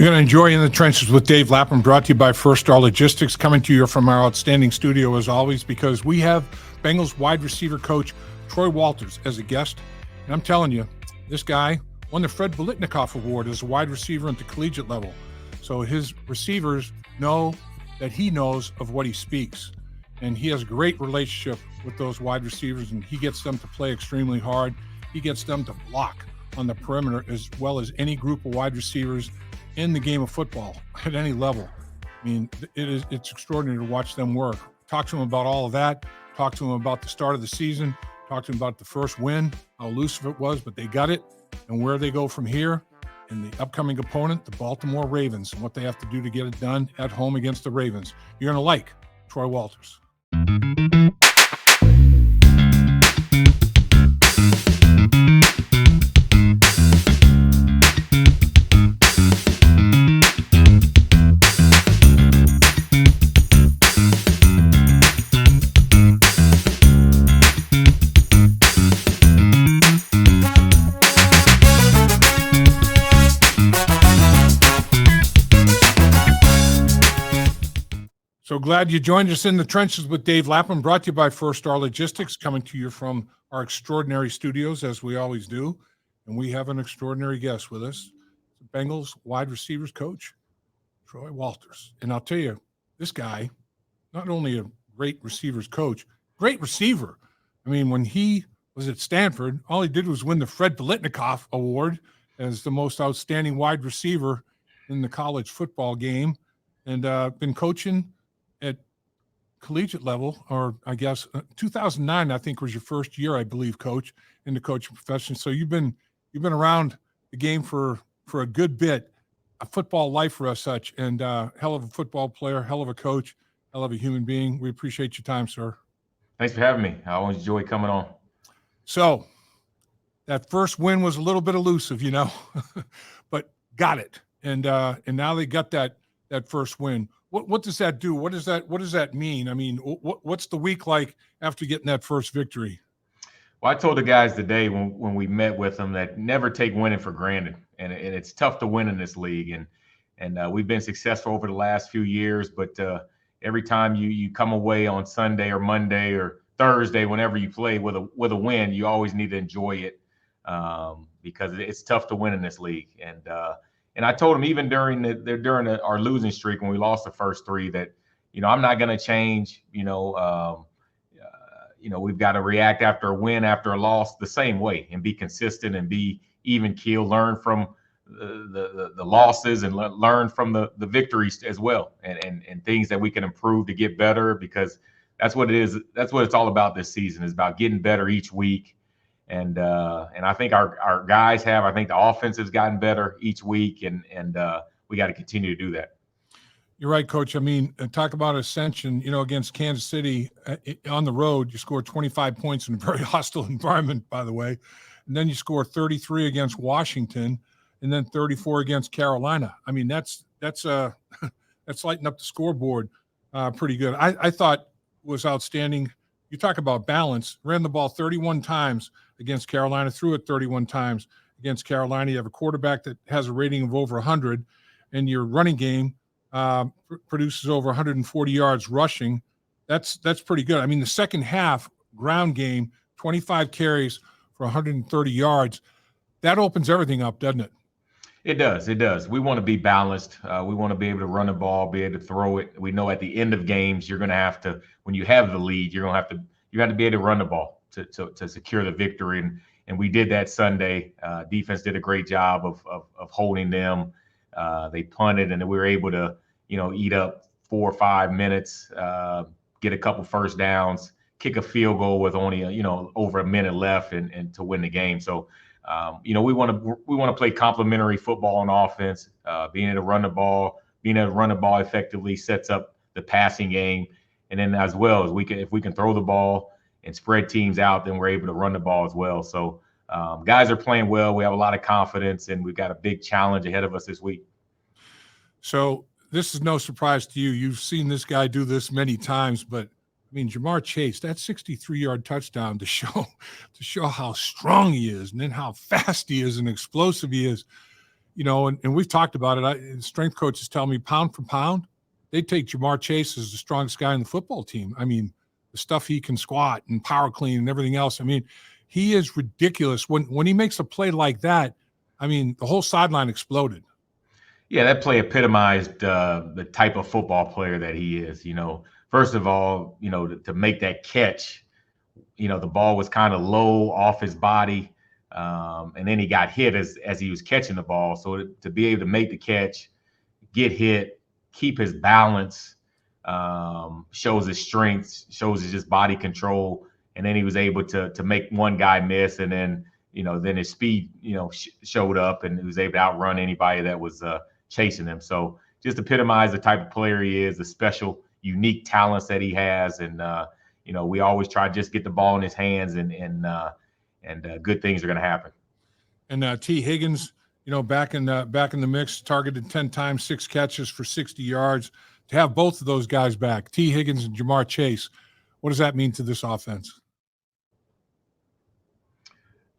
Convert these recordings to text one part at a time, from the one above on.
You're going to enjoy In the Trenches with Dave Lapham, brought to you by First Star Logistics, coming to you from our outstanding studio as always, because we have Bengals wide receiver coach Troy Walters as a guest. And I'm telling you, this guy won the Fred Biletnikoff Award as a wide receiver at the collegiate level. So his receivers know that he knows of what he speaks. And he has a great relationship with those wide receivers, and he gets them to play extremely hard. He gets them to block on the perimeter as well as any group of wide receivers in the game of football at any level. I mean, it's extraordinary to watch them work. Talk to him about all of that. Talk to him about the start of the season. Talk to him about the first win, how elusive it was, but they got it, and where they go from here, and the upcoming opponent, the Baltimore Ravens, and what they have to do to get it done at home against the Ravens. You're going to like Troy Walters. So glad you joined us in the trenches with Dave Lapham, brought to you by First Star Logistics, coming to you from our extraordinary studios, as we always do. And we have an extraordinary guest with us, the Bengals wide receivers coach, Troy Walters. And I'll tell you, this guy, not only a great receivers coach, great receiver. I mean, when he was at Stanford, all he did was win the Fred Biletnikoff Award as the most outstanding wide receiver in the college football game, and been coaching at collegiate level, or I guess 2009, I think, was your first year, I believe, coach, in the coaching profession. So you've been around the game for a good bit, a football lifer as such, and hell of a football player, hell of a coach, hell of a human being. We appreciate your time, sir. Thanks for having me. I always enjoy coming on. So that first win was a little bit elusive, but got it. And now they got that first win. What does that do? What does that mean? I mean, what's the week like after getting that first victory? Well, I told the guys today when we met with them that never take winning for granted, and it's tough to win in this league, and we've been successful over the last few years. But every time you come away on Sunday or Monday or Thursday, whenever you play with a win, you always need to enjoy it because it's tough to win in this league. And I told him even during our losing streak when we lost the first three that, I'm not going to change. We've got to react after a win, after a loss, the same way, and be consistent and be even keel. Learn from the losses and learn from the victories as well, and things that we can improve to get better, because that's what it is. That's what it's all about this season, is about getting better each week. And I think our guys have. I think the offense has gotten better each week, and we got to continue to do that. You're right, Coach. I mean, talk about ascension. Against Kansas City on the road, you scored 25 points in a very hostile environment, by the way, and then you score 33 against Washington, and then 34 against Carolina. I mean, that's lighting up the scoreboard pretty good. I thought was outstanding. You talk about balance. Ran the ball 31 times against Carolina, threw it 31 times against Carolina. You have a quarterback that has a rating of over 100, and your running game produces over 140 yards rushing. That's pretty good. I mean, the second half ground game, 25 carries for 130 yards. That opens everything up, doesn't it? It does. It does. We want to be balanced. We want to be able to run the ball, be able to throw it. We know at the end of games, you're going to have to, when you have the lead, you have to be able to run the ball to secure the victory. And we did that Sunday. Defense did a great job of holding them. They punted, and we were able to, eat up 4 or 5 minutes, get a couple first downs, kick a field goal with only, over a minute left and to win the game. So, we want to play complementary football on offense. Being able to run the ball effectively sets up the passing game, and then as well as if we can throw the ball and spread teams out, then we're able to run the ball as well. So guys are playing well. We have a lot of confidence, and we've got a big challenge ahead of us this week. So this is no surprise to you. You've seen this guy do this many times, but I mean, Jamar Chase, that 63-yard touchdown to show how strong he is, and then how fast he is and explosive he is. and we've talked about it. Strength coaches tell me pound for pound, they take Jamar Chase as the strongest guy in the football team. I mean, the stuff he can squat and power clean and everything else. I mean, he is ridiculous. When he makes a play like that, I mean, the whole sideline exploded. Yeah, that play epitomized the type of football player that he is. First of all, to make that catch, the ball was kind of low off his body, and then he got hit as he was catching the ball. So to be able to make the catch, get hit, keep his balance, shows his strength, shows his just body control, and then he was able to make one guy miss, and then then his speed showed up, and he was able to outrun anybody that was chasing him. So just epitomize the type of player he is, the special, unique talents that he has, and we always try to just get the ball in his hands, and good things are going to happen. And T. Higgins, back in the mix, targeted 10 times, 6 catches for 60 yards. To have both of those guys back, T. Higgins and Jamar Chase, what does that mean to this offense?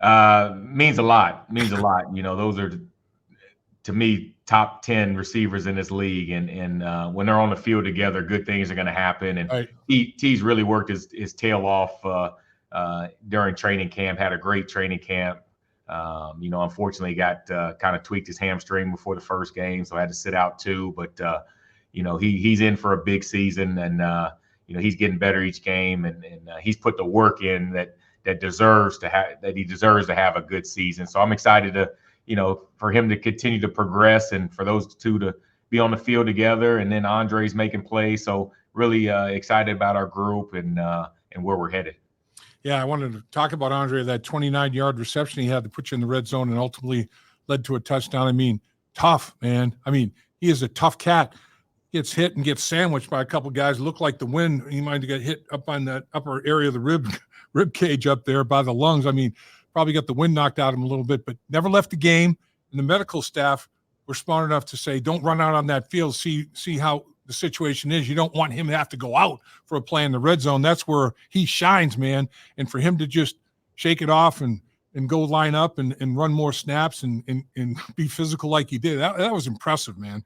Means a lot. Those are, to me, top 10 receivers in this league, and when they're on the field together, good things are going to happen. And right. T's really worked his tail off during training camp. Had a great training camp. Unfortunately, got kind of tweaked his hamstring before the first game, so I had to sit out too. But he's in for a big season, and he's getting better each game, and he's put the work in that he deserves to have a good season. So I'm excited to. For him to continue to progress, and for those two to be on the field together, and then Andre's making plays. So really excited about our group and where we're headed. Yeah, I wanted to talk about Andre, that 29-yard reception he had to put you in the red zone and ultimately led to a touchdown. I mean, tough, man. I mean, he is a tough cat. Gets hit and gets sandwiched by a couple guys. Looked like the wind. He might have got hit up on that upper area of the rib cage up there by the lungs. I mean, probably got the wind knocked out of him a little bit, but never left the game. And the medical staff were smart enough to say, don't run out on that field. See how the situation is. You don't want him to have to go out for a play in the red zone. That's where he shines, man. And for him to just shake it off and go line up and run more snaps and be physical like he did, that was impressive, man.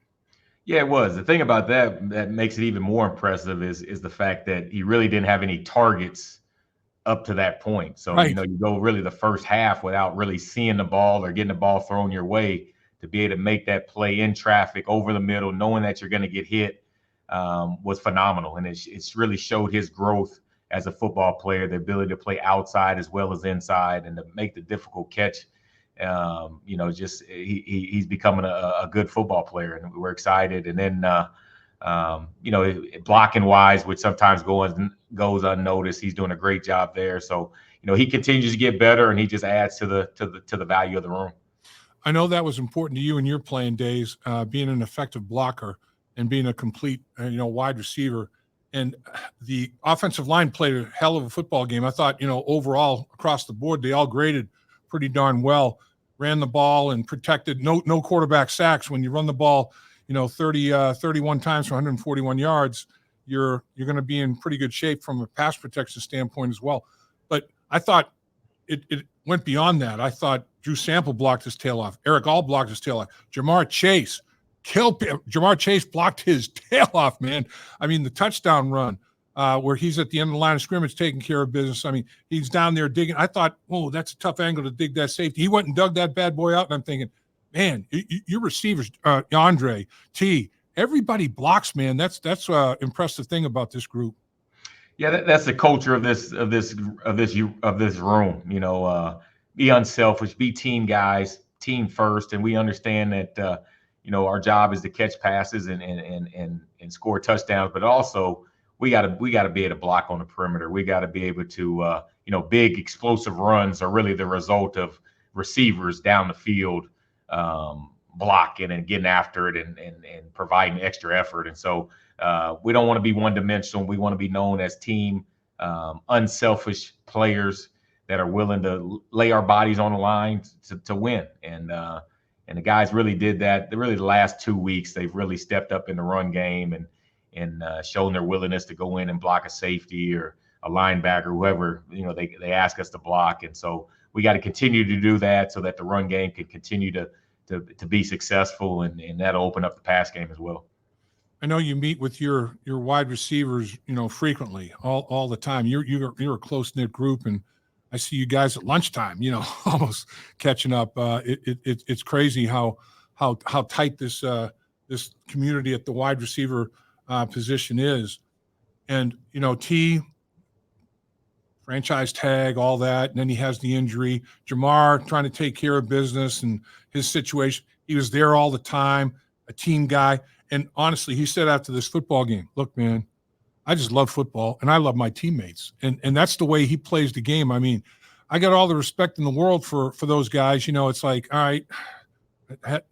Yeah, it was. The thing about that makes it even more impressive is the fact that he really didn't have any targets up to that point. So, right. You go really the first half without really seeing the ball or getting the ball thrown your way, to be able to make that play in traffic over the middle, knowing that you're going to get hit, was phenomenal. And it's really showed his growth as a football player, the ability to play outside as well as inside and to make the difficult catch. He's becoming a good football player, and we're excited. And then, blocking wise, which sometimes goes unnoticed, he's doing a great job there. So, he continues to get better, and he just adds to the value of the room. I know that was important to you in your playing days, being an effective blocker and being a complete, wide receiver. And the offensive line played a hell of a football game. I thought, overall across the board, they all graded pretty darn well. Ran the ball and protected. No quarterback sacks. When you run the ball, 31 times for 141 yards, you're going to be in pretty good shape from a pass protection standpoint as well. But I thought it went beyond that. I thought Drew Sample blocked his tail off. Eric All blocked his tail off. Jamar Chase blocked his tail off, man. I mean, the touchdown run where he's at the end of the line of scrimmage taking care of business. I mean, he's down there digging. I thought, that's a tough angle to dig that safety. He went and dug that bad boy out, and I'm thinking, man, your receivers, Andre, T, everybody blocks, man. That's impressive thing about this group. Yeah, that's the culture of this room. Be unselfish, be team guys, team first, and we understand that our job is to catch passes and score touchdowns, but also we got to be able to block on the perimeter. We got to be able to big explosive runs are really the result of receivers down the field blocking and getting after it and providing extra effort. And so we don't want to be one-dimensional. We want to be known as team unselfish players that are willing to lay our bodies on the line to win. And the guys really did that. Really, the last 2 weeks, they've really stepped up in the run game and shown their willingness to go in and block a safety or a linebacker, whoever they ask us to block. And so we got to continue to do that so that the run game can continue to to be successful, and that'll open up the pass game as well. I know you meet with your wide receivers, frequently, all the time. You're a close knit group, and I see you guys at lunchtime, almost catching up. It's crazy how tight this community at the wide receiver position is, and T, franchise tag, all that, and then he has the injury. Jamar trying to take care of business and his situation. He was there all the time, a team guy. And honestly, he said after this football game, look, man, I just love football and I love my teammates. And that's the way he plays the game. I mean, I got all the respect in the world for those guys. It's like, all right,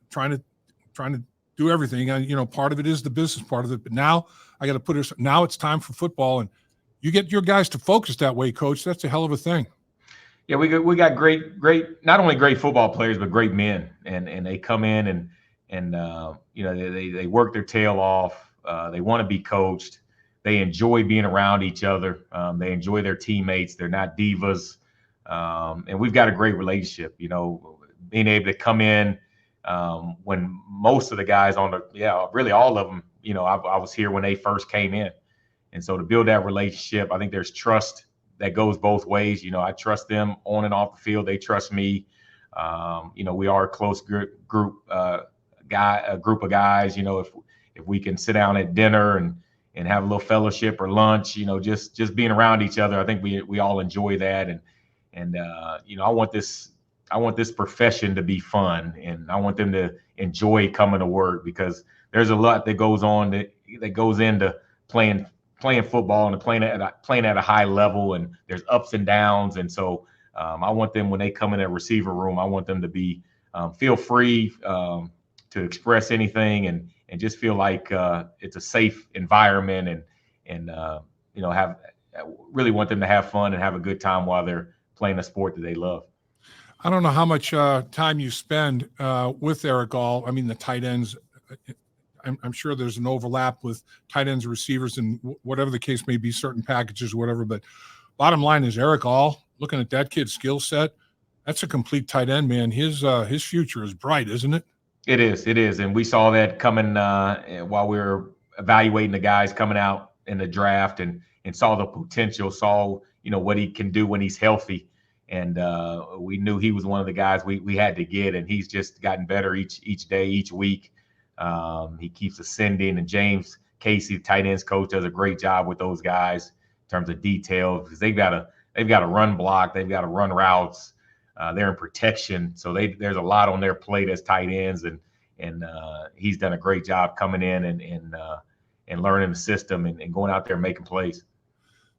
trying to do everything. Part of it is the business part of it. But now I got to put it. Now it's time for football, and you get your guys to focus that way, Coach. That's a hell of a thing. Yeah, we got great, not only great football players, but great men, and they come in and they work their tail off. They want to be coached. They enjoy being around each other. They enjoy their teammates. They're not divas, and we've got a great relationship. Being able to come in when most of the guys really all of them. I was here when they first came in. And so to build that relationship, I think there's trust that goes both ways. I trust them on and off the field. They trust me. We are a close group of guys. If we can sit down at dinner and have a little fellowship or lunch, just being around each other, I think we all enjoy that. And I want this profession to be fun, and I want them to enjoy coming to work, because there's a lot that goes on that goes into playing football and playing at a high level, and there's ups and downs. And so I want them, when they come in that receiver room, I want them to be feel free to express anything, and just feel like it's a safe environment, and really want them to have fun and have a good time while they're playing a sport that they love. I don't know how much time you spend with Eric All. I mean, the tight ends, I'm sure there's an overlap with tight ends and receivers, and whatever the case may be, certain packages or whatever. But bottom line is, Eric All, looking at that kid's skill set, that's a complete tight end, man. His future is bright, isn't it? It is. And we saw that coming while we were evaluating the guys coming out in the draft, and saw the potential, saw what he can do when he's healthy. And we knew he was one of the guys we had to get, and he's just gotten better each day, each week. He keeps ascending, and James Casey, the tight ends coach, does a great job with those guys in terms of detail, because they've got to run block, they've got to run routes, they're in protection, so there's a lot on their plate as tight ends, and he's done a great job coming in and learning the system and going out there and making plays.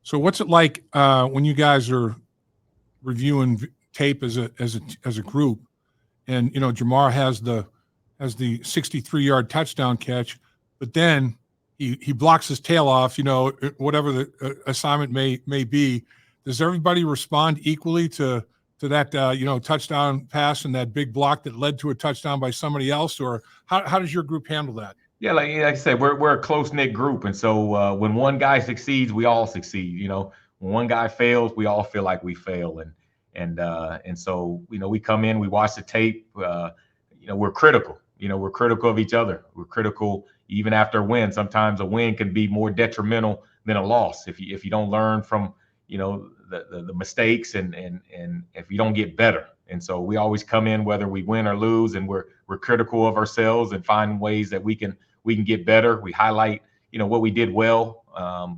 So what's it like when you guys are reviewing tape as a group, and Jamar has the 63-yard touchdown catch, but then he blocks his tail off, whatever the assignment may be. Does everybody respond equally to that touchdown pass and that big block that led to a touchdown by somebody else, or how does your group handle that? Yeah, like I said, we're a close-knit group, and so when one guy succeeds, we all succeed. When one guy fails, we all feel like we fail, and so we come in, we watch the tape. We're critical. We're critical of each other. We're critical even after a win. Sometimes a win can be more detrimental than a loss if you don't learn from the mistakes, and if you don't get better. And so we always come in, whether we win or lose, and we're critical of ourselves and find ways that we can get better. We highlight what we did well,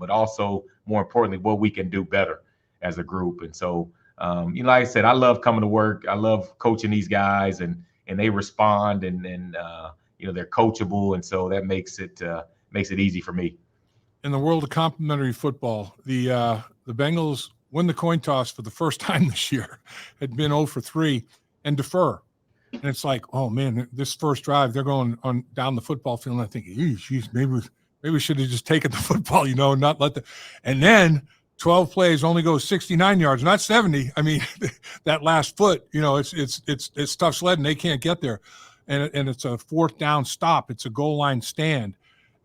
but also more importantly what we can do better as a group. And so like I said, I love coming to work. I love coaching these guys, and they respond, and they're coachable, and so that makes it easy for me. In the world of complimentary football, the Bengals win the coin toss for the first time this year. Had been 0 for 3 and defer, and it's like, oh man, this first drive they're going on down the football field, and I think, geez, maybe we should have just taken the football, not let the, and then 12 plays only goes 69 yards, not 70. I mean, that last foot, it's tough sledding. They can't get there. And it's a fourth down stop. It's a goal line stand.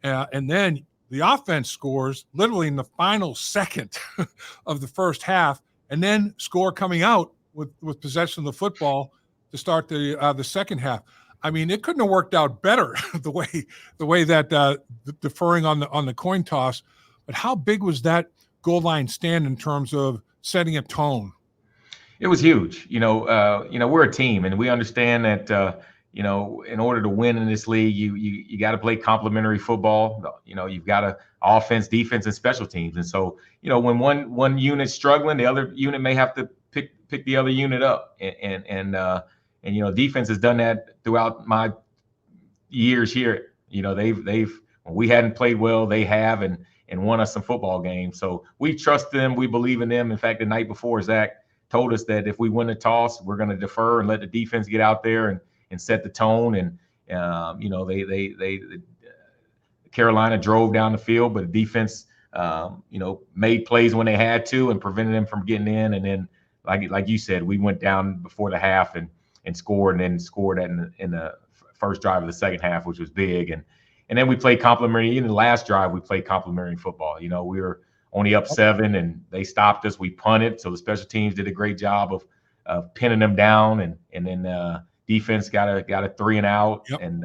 And then the offense scores literally in the final second of the first half, and then score coming out with possession of the football to start the second half. I mean, it couldn't have worked out better the way that deferring on the coin toss. But how big was that goal line stand in terms of setting a tone? It was huge. We're a team, and we understand that. In order to win in this league, you got to play complementary football. You've got to offense, defense, and special teams. And so, when one unit's struggling, the other unit may have to pick the other unit up. And defense has done that throughout my years here. They've when we hadn't played well, they have and won us some football games. So we trust them. We believe in them. In fact, the night before, Zach told us that if we win the toss, we're going to defer and let the defense get out there and set the tone. And Carolina drove down the field, but the defense made plays when they had to and prevented them from getting in. And then like you said, we went down before the half and scored, and then scored in the first drive of the second half, which was big. And then we played complementary. In the last drive, we played complementary football. We were only up 7, and they stopped us. We punted, so the special teams did a great job of pinning them down, and then defense got a 3-and-out, Yep. and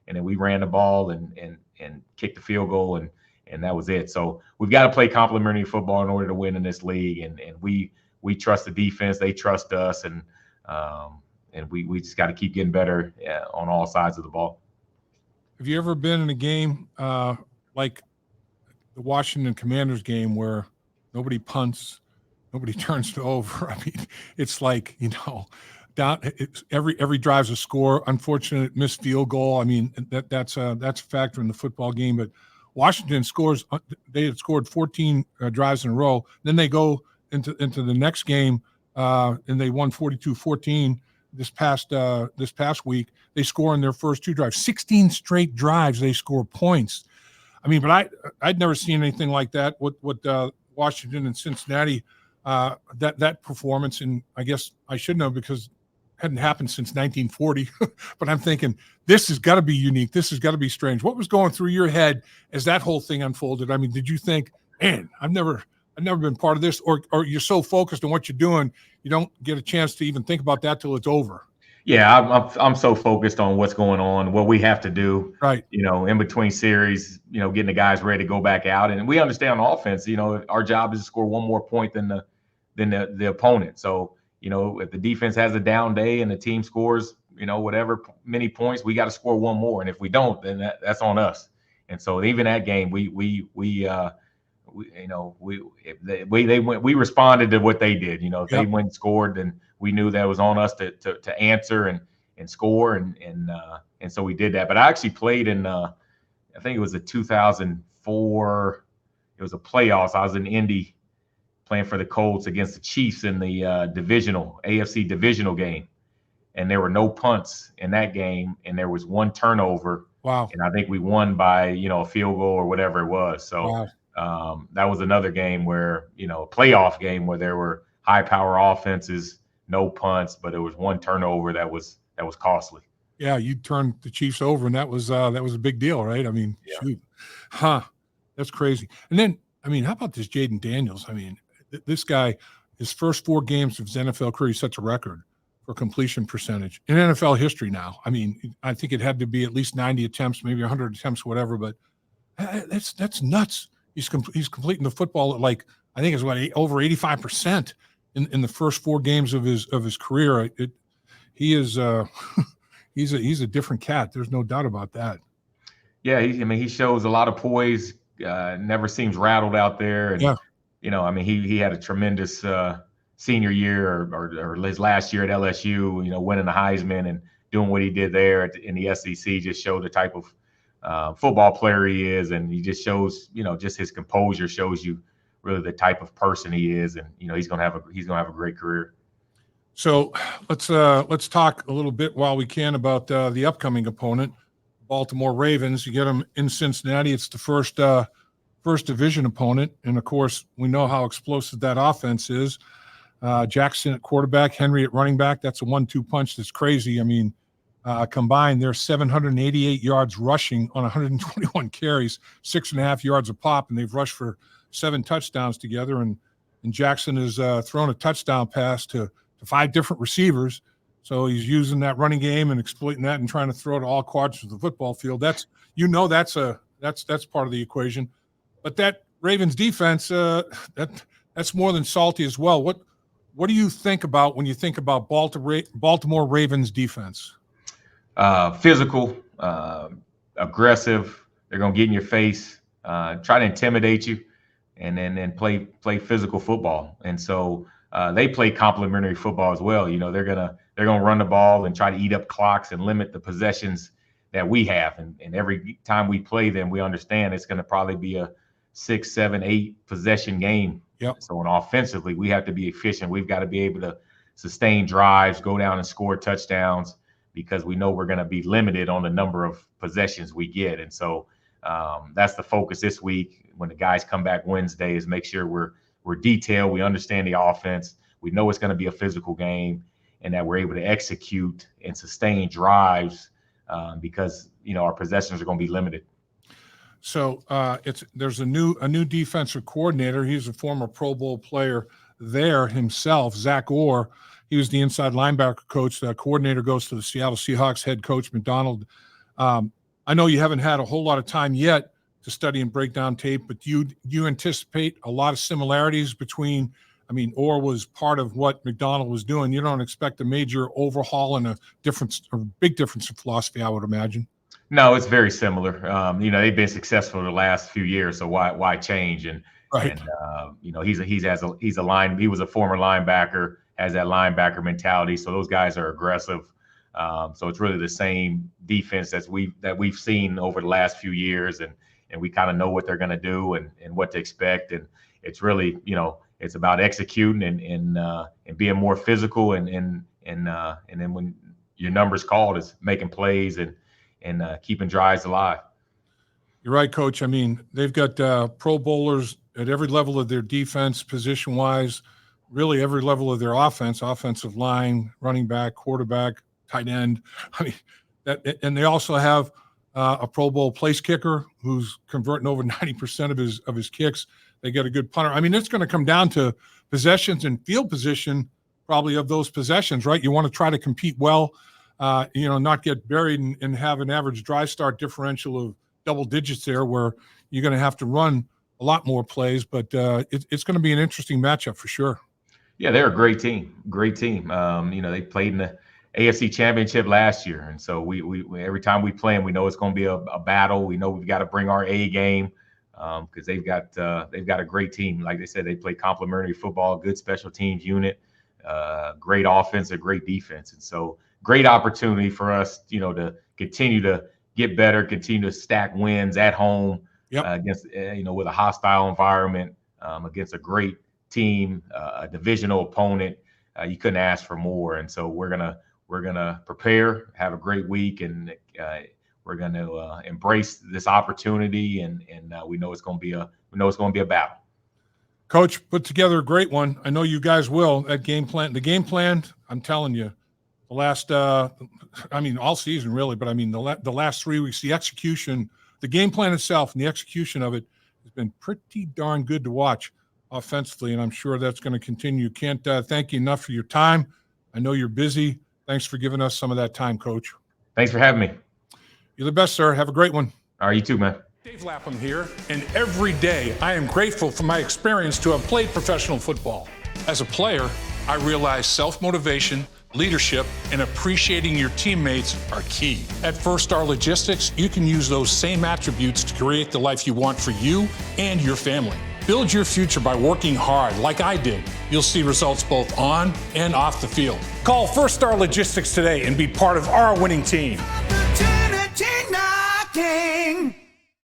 then we ran the ball and kicked the field goal, and that was it. So we've got to play complementary football in order to win in this league, and we trust the defense, they trust us, and we just got to keep getting better on all sides of the ball. Have you ever been in a game like the Washington Commanders game where nobody punts, nobody turns it over? I mean, it's like, every drive's a score. Unfortunate missed field goal. I mean, that's a factor in the football game. But Washington scores. They had scored 14 drives in a row. Then they go into the next game and they won 42-14 this past week. They score in their first 2 drives. 16 straight drives they score points. I mean, but I'd never seen anything like that. What Washington and Cincinnati, that performance, and I guess I should know because it hadn't happened since 1940. But I'm thinking this has got to be unique. This has got to be strange. What was going through your head as that whole thing unfolded? I mean, did you think, man, I've never been part of this, or you're so focused on what you're doing, you don't get a chance to even think about that till it's over? Yeah, I'm so focused on what's going on, what we have to do, right? In between series, getting the guys ready to go back out, and we understand on offense, our job is to score one more point than the opponent. So, if the defense has a down day and the team scores, whatever many points, we got to score one more, and if we don't, then that's on us. And so even that game, we responded to what they did. If they went and scored, then we knew that it was on us to answer and score, and so we did that. But I actually played in I think it was a 2004. It was a playoffs. I was in Indy playing for the Colts against the Chiefs in the AFC divisional game, and there were no punts in that game, and there was one turnover. Wow! And I think we won by a field goal or whatever it was. So. Wow. That was another game where, a playoff game where there were high power offenses, no punts, but it was one turnover that was costly. Yeah, you turned the Chiefs over, and that was a big deal, right? I mean, shoot, that's crazy. And then, I mean, how about this Jaden Daniels? I mean, this guy, his first 4 games of his NFL career, he sets a record for completion percentage in NFL history now. I mean, I think it had to be at least 90 attempts, maybe 100 attempts, whatever, but that's nuts. He's completing the football at, like, I think it's over 85% in the first 4 games of his career. He's a different cat. There's no doubt about that. Yeah, he shows a lot of poise. Never seems rattled out there. And he had a tremendous senior year or his last year at LSU. Winning the Heisman and doing what he did there in the SEC just showed the type of football player he is, and he just shows, just his composure shows you really the type of person he is, and he's gonna have a great career. So let's talk a little bit while we can about the upcoming opponent, Baltimore Ravens. You get them in Cincinnati. It's the first division opponent, and of course we know how explosive that offense is. Jackson at quarterback, Henry at running back. That's a 1-2 punch. That's crazy. I mean. Combined, they're 788 yards rushing on 121 carries, 6.5 yards a pop, and they've rushed for 7 touchdowns together. And Jackson has thrown a touchdown pass to 5 different receivers. So he's using that running game and exploiting that and trying to throw to all quadrants of the football field. That's part of the equation. But that Ravens defense, that's more than salty as well. What do you think about when you think about Baltimore Ravens defense? Physical, aggressive. They're gonna get in your face, try to intimidate you, and then play physical football. And so they play complementary football as well. They're gonna run the ball and try to eat up clocks and limit the possessions that we have. And every time we play them, we understand it's gonna probably be a 6, 7, 8 possession game. Yep. So offensively, we have to be efficient. We've got to be able to sustain drives, go down and score touchdowns, because we know we're going to be limited on the number of possessions we get. And so that's the focus this week when the guys come back Wednesday, is make sure we're detailed. We understand the offense. We know it's going to be a physical game, and that we're able to execute and sustain drives because our possessions are going to be limited. So there's a new defensive coordinator. He's a former Pro Bowl player there himself, Zach Orr. He was the inside linebacker coach. The coordinator goes to the Seattle Seahawks head coach McDonald. I know you haven't had a whole lot of time yet to study and break down tape, but do you anticipate a lot of similarities between? I mean, Orr was part of what McDonald was doing. You don't expect a major overhaul and a big difference in philosophy, I would imagine. No, it's very similar. They've been successful the last few years, so why change? And right. He was a former linebacker, has that linebacker mentality. So those guys are aggressive. So it's really the same defense that we've seen over the last few years, and we kind of know what they're going to do and what to expect. And it's really, it's about executing and being more physical, and then when your number's called, is making plays and keeping drives alive. You're right, Coach. I mean, they've got Pro Bowlers at every level of their defense, position-wise, really every level of their offense, offensive line, running back, quarterback, tight end. I mean, and they also have a Pro Bowl place kicker who's converting over 90% of his kicks. They got a good punter. I mean, it's going to come down to possessions and field position, probably, of those possessions, right? You want to try to compete well. Not get buried and have an average drive start differential of double digits there, where you're going to have to run a lot more plays. But it's going to be an interesting matchup for sure. Yeah, they're a great team. Great team. They played in the AFC Championship last year, and so we every time we play them, we know it's going to be a battle. We know we've got to bring our A game because they've got a great team. Like they said, they play complementary football, good special teams unit, great offense, a great defense, and so. Great opportunity for us, to continue to get better, continue to stack wins at home. Yep. Against, with a hostile environment, against a great team, a divisional opponent. You couldn't ask for more. And so we're gonna prepare, have a great week, and we're gonna embrace this opportunity. And we know it's gonna be a battle. Coach, put together a great one. I know you guys will. The game plan. I'm telling you. The last, all season really, but I mean the last 3 weeks, the execution, the game plan itself and the execution of it has been pretty darn good to watch offensively, and I'm sure that's going to continue. Can't thank you enough for your time. I know you're busy. Thanks for giving us some of that time, Coach. Thanks for having me. You're the best, sir. Have a great one. All right, you too, man. Dave Lapham here, and every day I am grateful for my experience to have played professional football. As a player, I realize self-motivation, leadership, and appreciating your teammates are key. At First Star Logistics, you can use those same attributes to create the life you want for you and your family. Build your future by working hard like I did. You'll see results both on and off the field. Call First Star Logistics today and be part of our winning team. Opportunity knocking.